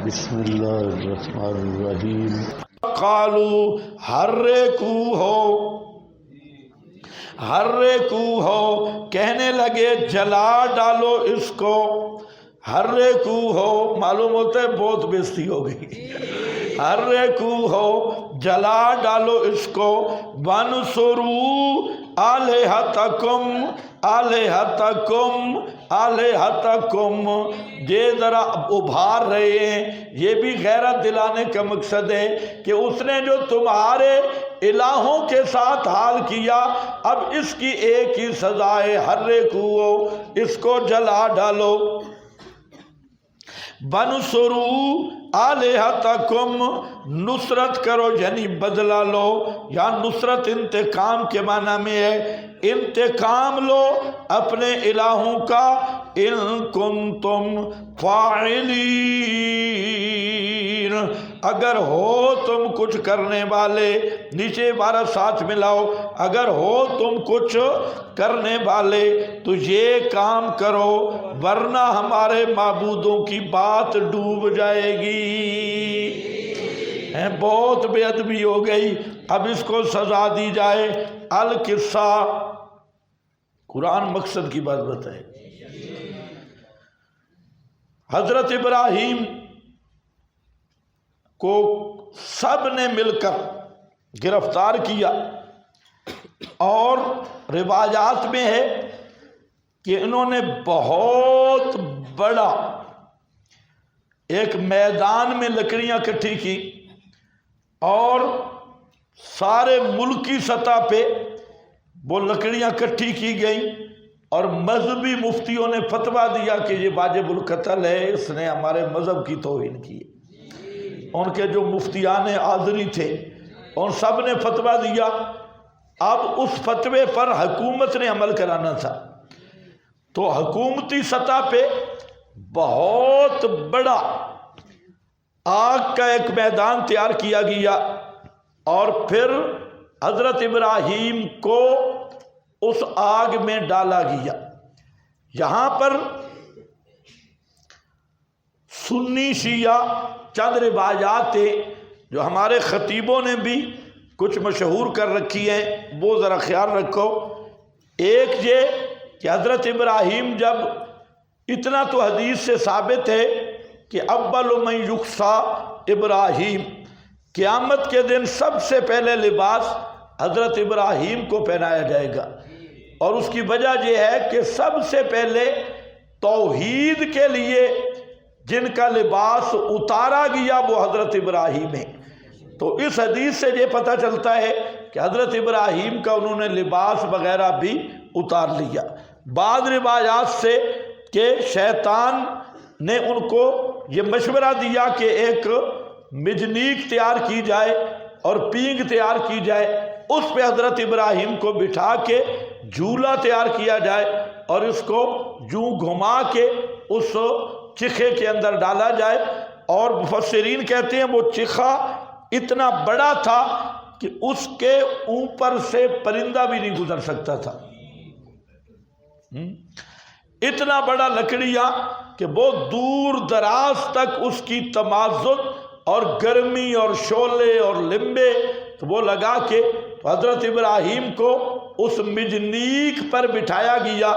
بسم اللہ الرحمن الرحیم۔ قالو حرکو ہو کہنے لگے جلا ڈالو اس کو، حرکو ہو معلوم ہوتا ہے بہت بےزتی ہو گئی، حرکو ہو جلا ڈالو اس کو، وانصروا آلہتکم یہ ذرا ابھار رہے ہیں، یہ بھی غیرت دلانے کا مقصد ہے کہ اس نے جو تمہارے الہوں کے ساتھ حال کیا اب اس کی ایک ہی سزا ہے، حرکو اس کو جلا ڈالو، وانصروا آلہتکم نصرت کرو یعنی بدلہ لو، یا نصرت انتقام کے معنی میں ہے، انتقام لو اپنے الہوں کا، ان کنتم فاعلین اگر ہو تم کچھ کرنے والے، نیچے عبارت ساتھ ملاؤ، اگر ہو تم کچھ کرنے والے تو یہ کام کرو ورنہ ہمارے معبودوں کی بات ڈوب جائے گی۔ بہت بے ادبی ہو گئی، اب اس کو سزا دی جائے۔ القصہ قرآن مقصد کی بات بتائے، حضرت ابراہیم کو سب نے مل کر گرفتار کیا، اور روایات میں ہے کہ انہوں نے بہت بڑا ایک میدان میں لکڑیاں اکٹھی کی، اور سارے ملک کی سطح پہ وہ لکڑیاں اکٹھی کی گئیں، اور مذہبی مفتیوں نے فتویٰ دیا کہ یہ واجب القتل ہے، اس نے ہمارے مذہب کی توہین کی۔ ان کے جو مفتیان حاضری تھے ان سب نے فتویٰ دیا، اب اس فتوے پر حکومت نے عمل کرانا تھا، تو حکومتی سطح پہ بہت بڑا آگ کا ایک میدان تیار کیا گیا، اور پھر حضرت ابراہیم کو اس آگ میں ڈالا گیا۔ یہاں پر سنی شیعہ چند روایات تھے جو ہمارے خطیبوں نے بھی کچھ مشہور کر رکھی ہیں، وہ ذرا خیال رکھو۔ ایک یہ کہ حضرت ابراہیم جب، اتنا تو حدیث سے ثابت ہے کہ اول من یقصی ابراہیم، قیامت کے دن سب سے پہلے لباس حضرت ابراہیم کو پہنایا جائے گا، اور اس کی وجہ یہ ہے کہ سب سے پہلے توحید کے لیے جن کا لباس اتارا گیا وہ حضرت ابراہیم ہے۔ تو اس حدیث سے یہ پتہ چلتا ہے کہ حضرت ابراہیم کا انہوں نے لباس وغیرہ بھی اتار لیا۔ بعض روایات سے کہ شیطان نے ان کو یہ مشورہ دیا کہ ایک مجنیک تیار کی جائے اور پینگ تیار کی جائے، اس پہ حضرت ابراہیم کو بٹھا کے جھولا تیار کیا جائے، اور اس کو یوں گھما کے اس چخے کے اندر ڈالا جائے، اور مفسرین کہتے ہیں وہ چخا اتنا بڑا تھا کہ اس کے اوپر سے پرندہ بھی نہیں گزر سکتا تھا، اتنا بڑا لکڑیاں کہ وہ دور دراز تک اس کی تمازت اور گرمی اور شعلے اور لمبے، تو وہ لگا کے تو حضرت ابراہیم کو اس مجنیک پر بٹھایا گیا۔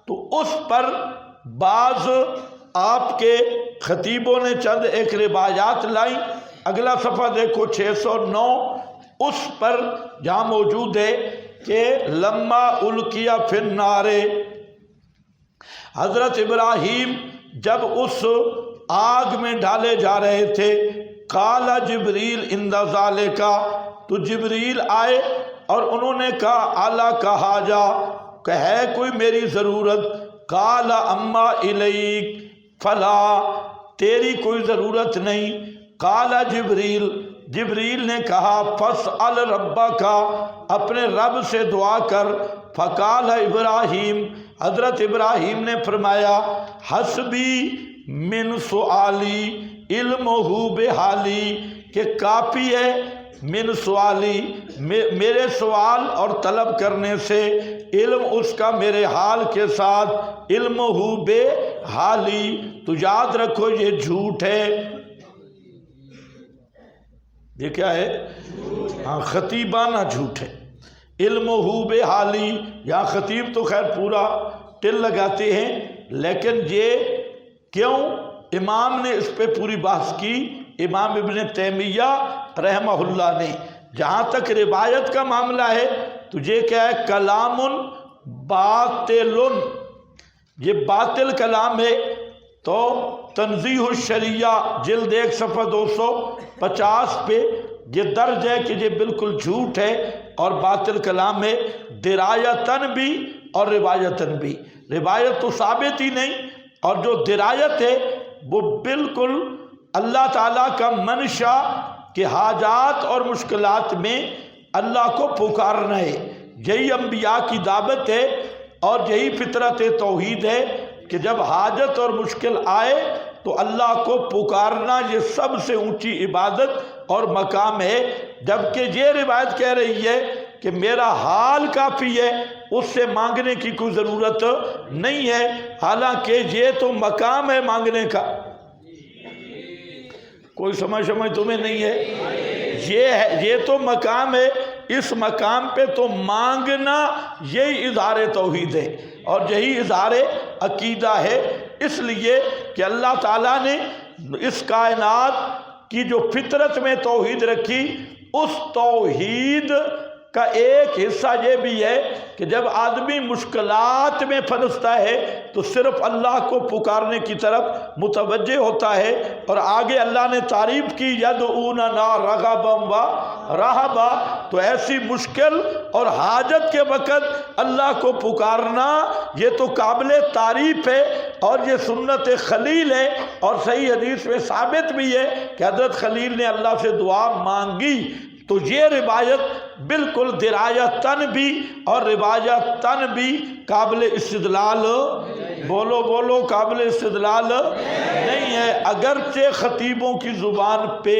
تو اس پر بعض آپ کے خطیبوں نے چند ایک روایات لائیں، اگلا صفحہ دیکھو 609، اس پر جہاں موجود ہے کہ لما القیا فی النار، حضرت ابراہیم جب اس آگ میں ڈالے جا رہے تھے، قال جبریل عند ذالک، تو جبریل آئے اور انہوں نے کہا اعلیٰ کا حاجہ، کہ ہے کوئی میری ضرورت، قال اما الیک فلا، تیری کوئی ضرورت نہیں، قال جبریل، جبریل نے کہا فاسأل ربک، اپنے رب سے دعا کر، فقال ابراہیم، حضرت ابراہیم نے فرمایا حسبی من سؤالی علمہ بحالی، کہ کافی ہے من سوالی، میرے سوال اور طلب کرنے سے، علم اس کا میرے حال کے ساتھ، علمہ بحالی، تو یاد رکھو یہ جھوٹ ہے، یہ کیا ہے؟ ہاں خطیبانہ جھوٹ ہے۔ علم ہو بے حالی، یا خطیب تو خیر پورا ٹل لگاتے ہیں، لیکن یہ کیوں امام نے اس پہ پوری بحث کی، امام ابن تیمیہ رحمہ اللہ نے۔ جہاں تک روایت کا معاملہ ہے تو یہ کیا ہے؟ کلام باطل، یہ باطل کلام ہے۔ تو تنزیہ الشریعہ جلد 1 صفحہ 250 پہ یہ درج ہے کہ یہ بالکل جھوٹ ہے اور باطل کلام ہے، درایتاً بھی اور روایتاً بھی۔ روایت تو ثابت ہی نہیں، اور جو درایت ہے وہ بالکل اللہ تعالیٰ کا منشا کہ حاجات اور مشکلات میں اللہ کو پکارنا ہے۔ یہی انبیاء کی دعوت ہے اور یہی فطرت توحید ہے کہ جب حاجت اور مشکل آئے تو اللہ کو پکارنا یہ سب سے اونچی عبادت اور مقام ہے۔ جبکہ یہ روایت کہہ رہی ہے کہ میرا حال کافی ہے، اس سے مانگنے کی کوئی ضرورت نہیں ہے، حالانکہ یہ تو مقام ہے مانگنے کا۔ کوئی سمجھ تمہیں نہیں ہے؟ یہ تو مقام ہے، اس مقام پہ تو مانگنا یہی اظہار توحید ہے اور یہی اظہار عقیدہ ہے۔ اس لیے کہ اللہ تعالیٰ نے اس کائنات کی جو فطرت میں توحید رکھی، اس توحید کا ایک حصہ یہ بھی ہے کہ جب آدمی مشکلات میں پھنستا ہے تو صرف اللہ کو پکارنے کی طرف متوجہ ہوتا ہے۔ اور آگے اللہ نے تعریف کی یدعوننا رغبا و رہبا، تو ایسی مشکل اور حاجت کے وقت اللہ کو پکارنا یہ تو قابل تعریف ہے، اور یہ سنت خلیل ہے، اور صحیح حدیث میں ثابت بھی ہے کہ حضرت خلیل نے اللہ سے دعا مانگی۔ تو یہ روایت بالکل درایتاً بھی اور روایتاً بھی قابل استدلال، بولو قابل استدلال نہیں ہے، اگرچہ خطیبوں کی زبان پہ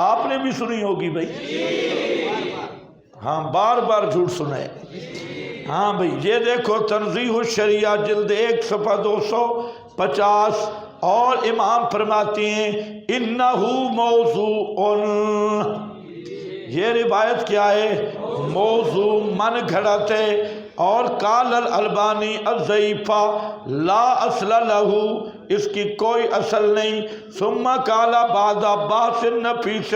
آپ نے بھی سنی ہوگی بھائی، ہاں بار بار جھوٹ سنا ہے۔ ہاں بھائی یہ دیکھو تنزیہ الشریعہ جلد 1 صفحہ 250، اور امام فرماتے ہیں انہو موضوع، یہ روایت کیا ہے؟ موضوع، من گھڑت ہے۔ اور قال الالبانی الضعیفہ لا اصل لہو، اس کی کوئی اصل نہیں۔ ثم قال بعد بحث نفیس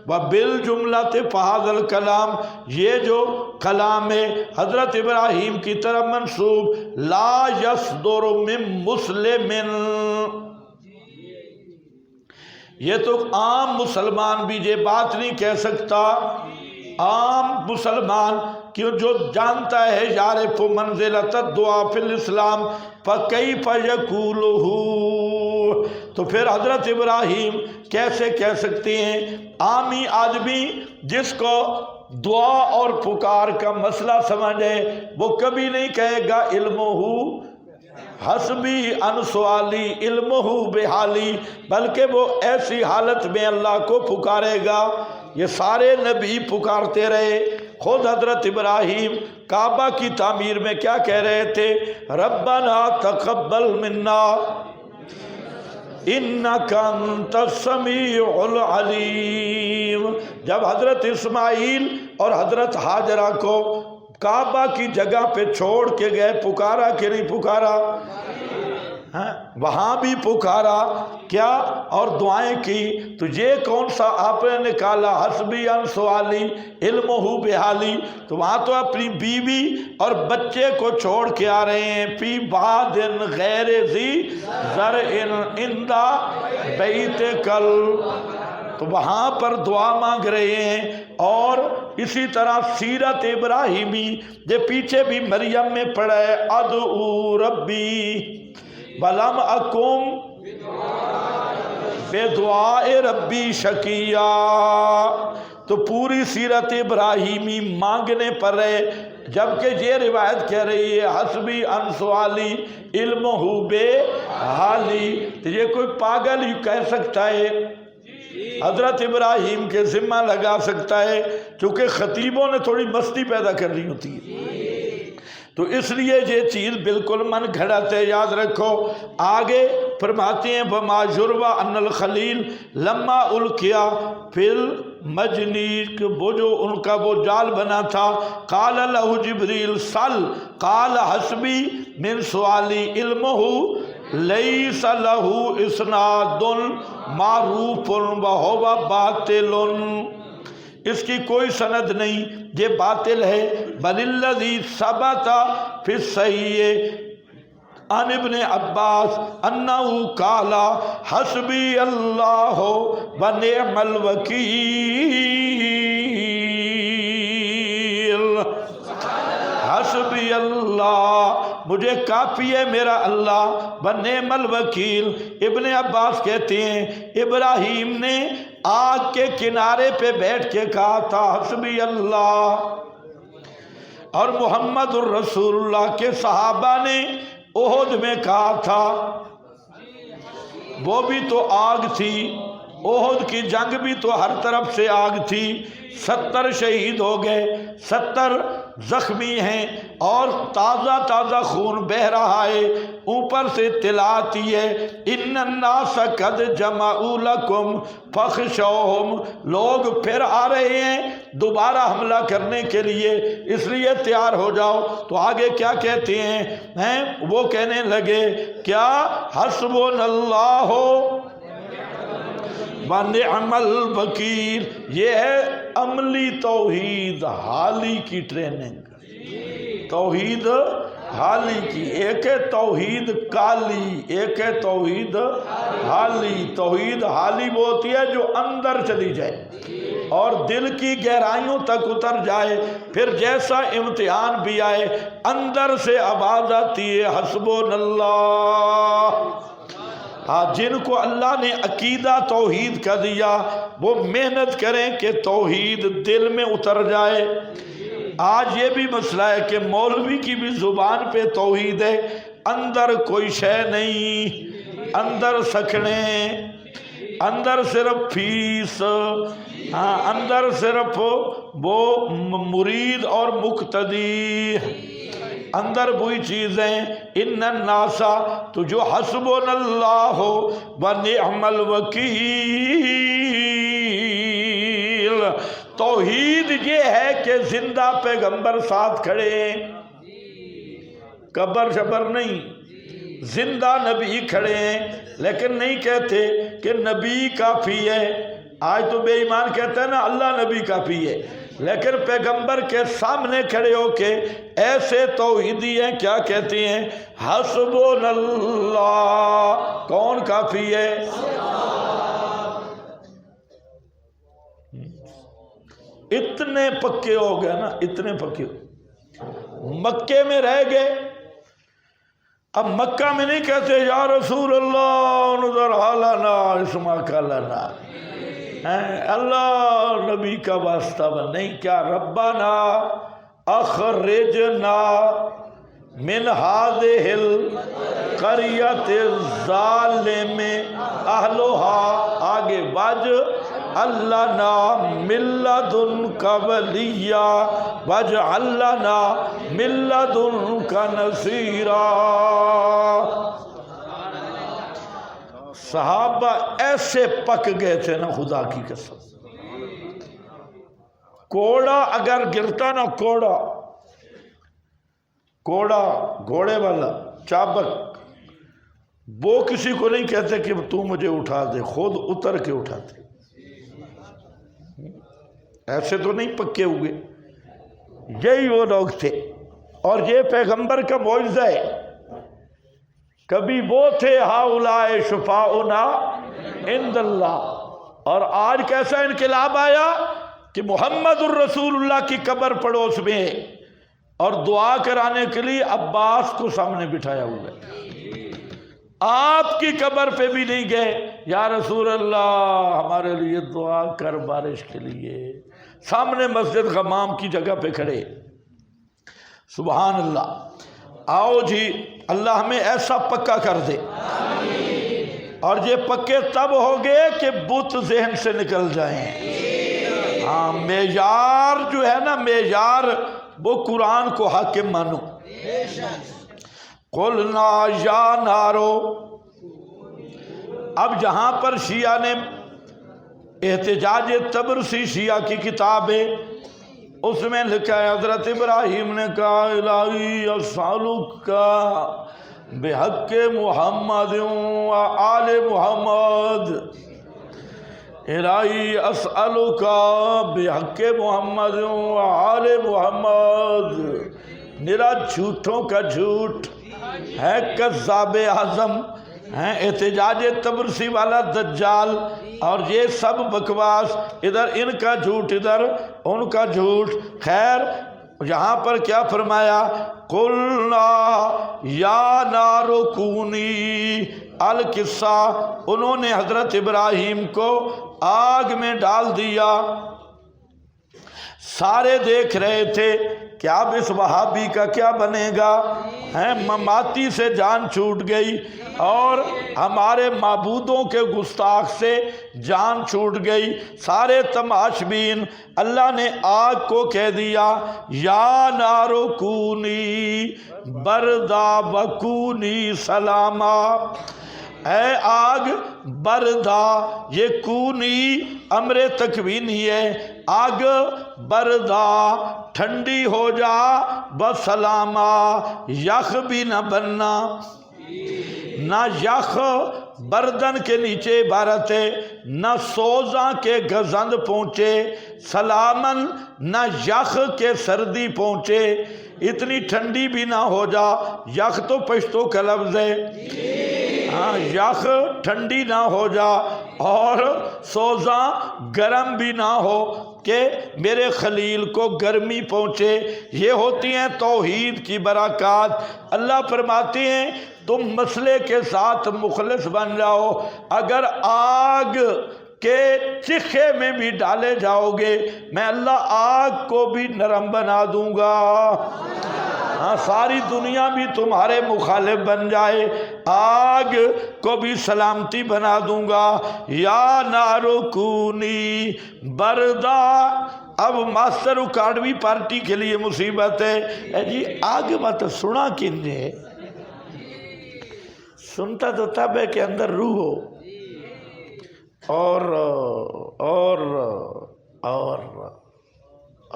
وبالجملۃ فہذا الکلام، یہ جو کلام ہے حضرت ابراہیم کی طرف منسوب، لا یصدر من مسلم، یہ تو عام مسلمان بھی یہ بات نہیں کہہ سکتا، عام مسلمان کیوں جو جانتا ہے یعرف منزلۃ الدعاء فی الاسلام فکیف یقولہ، تو پھر حضرت ابراہیم کیسے کہہ سکتے ہیں؟ عامی آدمی جس کو دعا اور پکار کا مسئلہ سمجھے وہ کبھی نہیں کہے گا علمہ حسبی ان سوالی علمہ بحالی، بلکہ وہ ایسی حالت میں اللہ کو پکارے گا۔ یہ سارے نبی پکارتے رہے، خود حضرت ابراہیم کعبہ کی تعمیر میں کیا کہہ رہے تھے؟ ربنا تقبل منا انک انت السمیع العلیم۔ جب حضرت اسماعیل اور حضرت ہاجرہ کو کعبہ کی جگہ پہ چھوڑ کے گئے، پکارا کہ نہیں پکارا؟ وہاں بھی پکارا کیا اور دعائیں کی۔ تو یہ کون سا آپ نے نکالا؟ حسبی ان سوالی علمہ بحالی، تو وہاں تو اپنی بیوی اور بچے کو چھوڑ کے آ رہے ہیں، فی باد غیر ذی زرع عند بیتک، تو وہاں پر دعا مانگ رہے ہیں۔ اور اسی طرح سیرت ابراہیمی یہ پیچھے بھی مریم میں پڑھا ہے، ادعو ربی ولم اکم بدعاء ربی شقیا، تو پوری سیرت ابراہیمی مانگنے پر ہے، جبکہ یہ روایت کہہ رہی ہے حسبی ان سوالی علمہ بحالی۔ تو یہ کوئی پاگل ہی کہہ سکتا ہے، حضرت ابراہیم کے ذمہ لگا سکتا ہے، چونکہ خطیبوں نے تھوڑی مستی پیدا کرنی ہوتی ہے، تو اس لیے یہ چیز بالکل من گھڑت ہے، یاد رکھو۔ آگے فرماتے ہیں وما یروی ان الخلیل لما القیا فی مجنی وہ جو ان کا وہ جال بنا تھا. قال لہ جبریل سل قال حسبی من سوالی علمہ لیس لہ اسناد معروف وہو باطل. اس کی کوئی سند نہیں، یہ باطل ہے. بل الذی ثبت فی الصحیح عن ابن عباس انہو قال حسبی اللہ ونعم الوکیل. حسبی اللہ، مجھے کافی ہے میرا اللہ، ونعم الوکیل. ابن عباس کہتے ہیں ابراہیم نے آگ کے کنارے پہ بیٹھ کے کہا تھا حسبی اللہ، اور محمد الرسول اللہ کے صحابہ نے احد میں کہا تھا. وہ بھی تو آگ تھی، احد کی جنگ بھی تو ہر طرف سے آگ تھی. 70 شہید ہو گئے، 70 زخمی ہیں، اور تازہ تازہ خون بہہ رہا ہے. اوپر سے اطلاع آتی ہے ان الناس قد جمعوا لکم فاخشوہم، لوگ پھر آ رہے ہیں دوبارہ حملہ کرنے کے لیے، اس لیے تیار ہو جاؤ. تو آگے کیا کہتے ہیں؟ وہ کہنے لگے کیا حسبنا اللہ ونعم الوکیل. یہ ہے عملی توحید، حالی کی ٹریننگ. توحید حالی کی، ایک ہے توحید کالی، ایک ہے توحید حالی. توحید حالی وہ ہوتی ہے جو اندر چلی جائے اور دل کی گہرائیوں تک اتر جائے، پھر جیسا امتحان بھی آئے اندر سے آواز آتی ہے حسبنا اللہ. جن کو اللہ نے عقیدہ توحید کا دیا وہ محنت کریں کہ توحید دل میں اتر جائے. آج یہ بھی مسئلہ ہے کہ مولوی کی بھی زبان پہ توحید ہے، اندر کوئی شے نہیں، اندر سکھڑے، اندر صرف فیس، اندر صرف وہ مرید اور مقتدی، اندر وہی چیزیں. ان الناس، تو جو حسبنا اللہ ونعم الوکیل. توحید یہ ہے کہ زندہ پیغمبر ساتھ کھڑے ہیں، قبر شبر نہیں، زندہ نبی کھڑے ہیں. لیکن نہیں کہتے کہ نبی کافی ہے. آج تو بے ایمان کہتے ہیں نا اللہ نبی کافی ہے، لیکن پیغمبر کے سامنے کھڑے ہو کے ایسے توحیدی ہیں کیا کہتے ہیں؟ حسبنا اللہ. کون کافی ہے؟ اتنے پکے ہو گئے نا، اتنے پکے مکے میں رہ گئے. اب مکہ میں نہیں کہتے یا رسول اللہ نظر حالنا اسمعک لنا، اللہ نبی کا واسطہ نہیں. کیا ربنا اخرجنا من هذه القرية الظالم اهلها، آگے واج لنا من لدنک ولیا واجعل لنا من لدنک نصیرا. صحابہ ایسے پک گئے تھے نا خدا کی قسم. کوڑا اگر گرتا نا، کوڑا گھوڑے والا چابک، وہ کسی کو نہیں کہتے کہ تو مجھے اٹھا دے، خود اتر کے اٹھاتے. ایسے تو نہیں پکے ہوئے. یہی وہ لوگ تھے، اور یہ پیغمبر کا معجزہ ہے. کبھی وہ تھے ہؤلاء شفاؤنا عند اللہ، اور آج کیسا انقلاب آیا کہ محمد الرسول اللہ کی قبر پڑوس میں ہے، اور دعا کرانے کے لیے عباس کو سامنے بٹھایا ہوا ہے. آپ کی قبر پہ بھی نہیں گئے یا رسول اللہ ہمارے لیے دعا کر بارش کے لیے. سامنے مسجد غمام کی جگہ پہ کھڑے. سبحان اللہ. آؤ جی اللہ ہمیں ایسا پکا کر دے. اور یہ پکے تب ہو گئے کہ بت ذہن سے نکل جائیں. ہاں معیار جو ہے نا، معیار وہ قرآن کو حاکم مانو. قلنا یا نارو. اب جہاں پر شیعہ نے احتجاج تبرسی شیعہ کی کتاب ہے، اس میں لکھا ہے حضرت ابراہیم نے کہا الہی اسالک بحق محمد و آل محمد، الہی اسالک بحق محمد و آل محمد۔ نرا جھوٹوں کا جھوٹ ہے، کذاب اعظم ہے، احتجاج تبرسی والا دجال، اور یہ سب بکواس، ادھر ان کا جھوٹ ادھر ان کا جھوٹ۔ خیر یہاں پر کیا فرمایا؟ قلنا یا نار کونی القصہ، انہوں نے حضرت ابراہیم کو آگ میں ڈال دیا۔ سارے دیکھ رہے تھے کہ اب اس وہابی کا کیا بنے گا، مماتی سے جان چھوٹ گئی اور ہمارے معبودوں کے گستاخ سے جان چھوٹ گئی۔ سارے تماش بین، اللہ نے آگ کو کہہ دیا یا نارو کونی بردا بکونی سلاما، اے آگ بردا، یہ کونی امر تکوینی ہے، آگ بردا ٹھنڈی ہو جا، بسلامہ یخ بھی نہ بننا، نہ یخ بردن کے نیچے عبارت ہے، نہ سوزاں کے گزند پہنچے، سلامن نہ یخ کے سردی پہنچے، اتنی ٹھنڈی بھی نہ ہو جا، یخ تو پشتو کا لفظ ہے، ہاں یخ ٹھنڈی نہ ہو جا اور سوزاں گرم بھی نہ ہو کہ میرے خلیل کو گرمی پہنچے۔ یہ ہوتی ہیں توحید کی برکات۔ اللہ فرماتے ہیں تم مسئلے کے ساتھ مخلص بن جاؤ، اگر آگ کے چکھے میں بھی ڈالے جاؤ گے میں اللہ آگ کو بھی نرم بنا دوں گا، ہاں ساری دنیا بھی تمہارے مخالف بن جائے، آگ کو بھی سلامتی بنا دوں گا۔ یا نارو کونی بردا، اب ماسٹر اکاڑوی پارٹی کے لیے مصیبت ہے، اے جی آگ مت سنا کن نے، سنتا تو تب ہے کہ اندر روح ہو، اور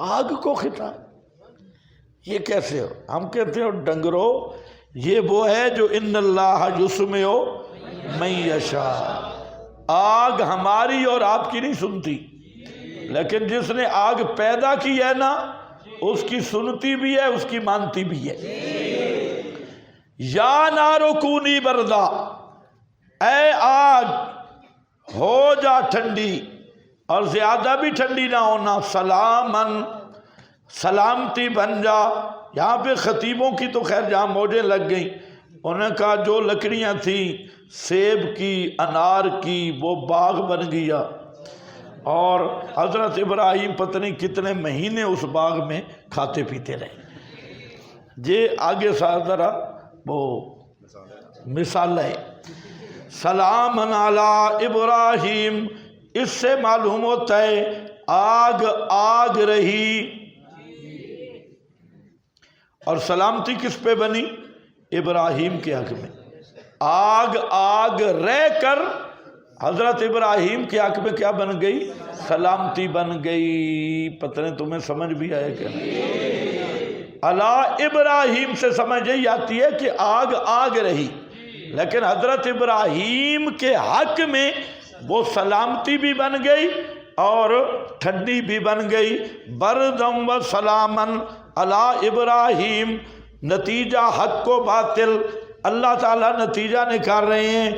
آگ کو خطاب، یہ کیسے ہو؟ ہم کہتے ہیں ڈنگرو، یہ وہ ہے جو ان اللہ یسمع من یشاء، آگ ہماری اور آپ کی نہیں سنتی، لیکن جس نے آگ پیدا کی ہے نا اس کی سنتی بھی ہے، اس کی مانتی بھی ہے۔ یا نارو کونی بردا، اے آگ ہو جا ٹھنڈی، اور زیادہ بھی ٹھنڈی نہ ہونا، سلامن سلامتی بن جا۔ یہاں پہ خطیبوں کی تو خیر جہاں موجیں لگ گئیں، انہوں نے کہا جو لکڑیاں تھیں سیب کی انار کی وہ باغ بن گیا، اور حضرت ابراہیم پتہ نہیں کتنے مہینے اس باغ میں کھاتے پیتے رہے۔ یہ آگے ساتھ ذرا وہ مثال ہے، سلام علی ابراہیم، اس سے معلوم ہوتا ہے آگ رہی، اور سلامتی کس پہ بنی؟ ابراہیم کے حق میں۔ آگ رہ کر حضرت ابراہیم کے حق میں کیا بن گئی؟ سلامتی بن گئی۔ پتہ نہیں تمہیں سمجھ بھی آئے کہ نہیں؟ علی ابراہیم سے سمجھ یہی آتی ہے کہ آگ رہی، لیکن حضرت ابراہیم کے حق میں وہ سلامتی بھی بن گئی اور ٹھنڈی بھی بن گئی۔ بردم و سلامن علی ابراہیم، نتیجہ حق و باطل اللہ تعالیٰ نتیجہ نکال رہے ہیں۔